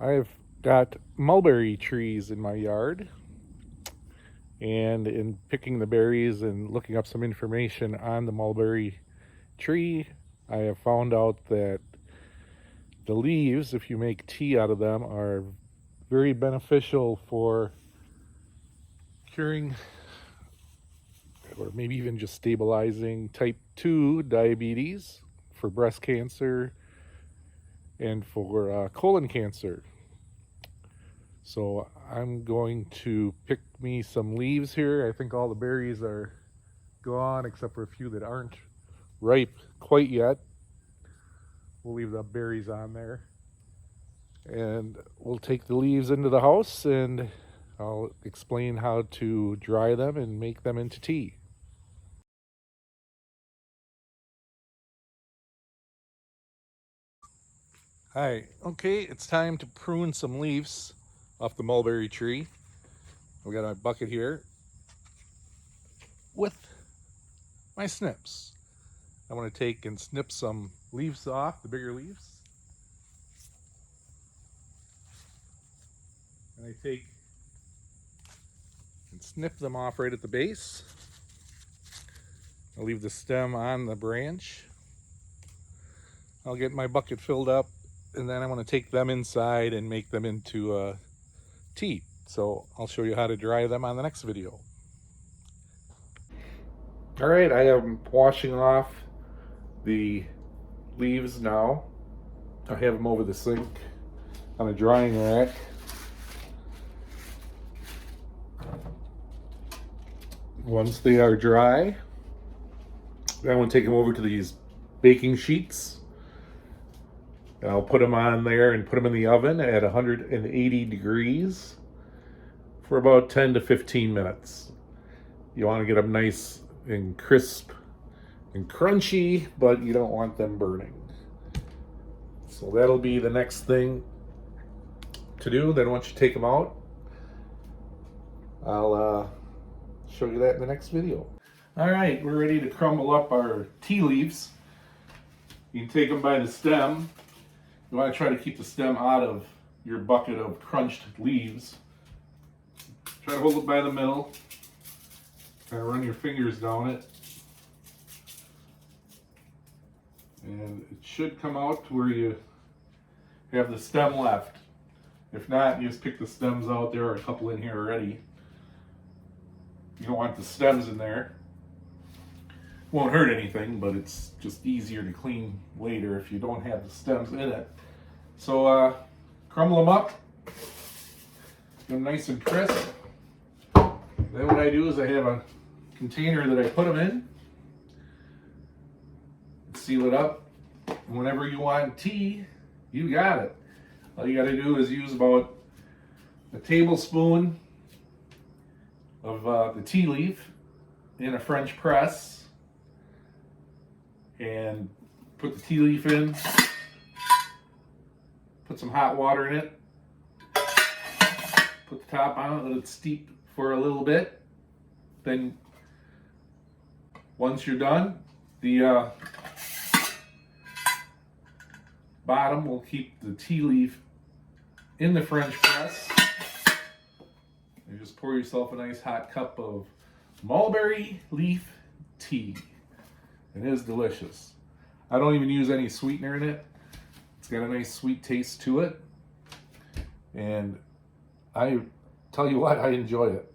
I've got mulberry trees in my yard, and in picking the berries and looking up some information on the mulberry tree, I have found out that the leaves, if you make tea out of them, are very beneficial for curing or maybe even just stabilizing type 2 diabetes, for breast cancer, and for colon cancer. So I'm going to pick me some leaves here. I think all the berries are gone except for a few that aren't ripe quite yet. We'll leave the berries on there. And we'll take the leaves into the house and I'll explain how to dry them and make them into tea. Hi, okay, it's time to prune some leaves off the mulberry tree. We got my bucket here with my snips. I want to take and snip some leaves off, the bigger leaves. And I take and snip them off right at the base. I'll leave the stem on the branch. I'll get my bucket filled up, and then I want to take them inside and make them into tea. So I'll show you how to dry them on the next video. All right, I am washing off the leaves now. I have them over the sink on a drying rack. Once they are dry, I want to take them over to these baking sheets. And I'll put them on there and put them in the oven at 180 degrees for about 10 to 15 minutes. You want to get them nice and crisp and crunchy, but you don't want them burning. So that'll be the next thing to do. Then once you take them out, I'll show you that in the next video. All right, we're ready to crumble up our tea leaves. You can take them by the stem. You want to try to keep the stem out of your bucket of crunched leaves. Try to hold it by the middle. Kind of run your fingers down it. And it should come out to where you have the stem left. If not, you just pick the stems out. There are a couple in here already. You don't want the stems in there. Won't hurt anything, but it's just easier to clean later if you don't have the stems in it. So crumble them up, get them nice and crisp. Then what I do is I have a container that I put them in, seal it up. And whenever you want tea, you got it. All you got to do is use about a tablespoon of the tea leaf in a French press and put the tea leaf in. Put some hot water in it. Put the top on it, let it steep for a little bit. Then once you're done, the bottom will keep the tea leaf in the French press. You just pour yourself a nice hot cup of mulberry leaf tea. It is delicious. I don't even use any sweetener in it. It's got a nice sweet taste to it. And I tell you what, I enjoy it.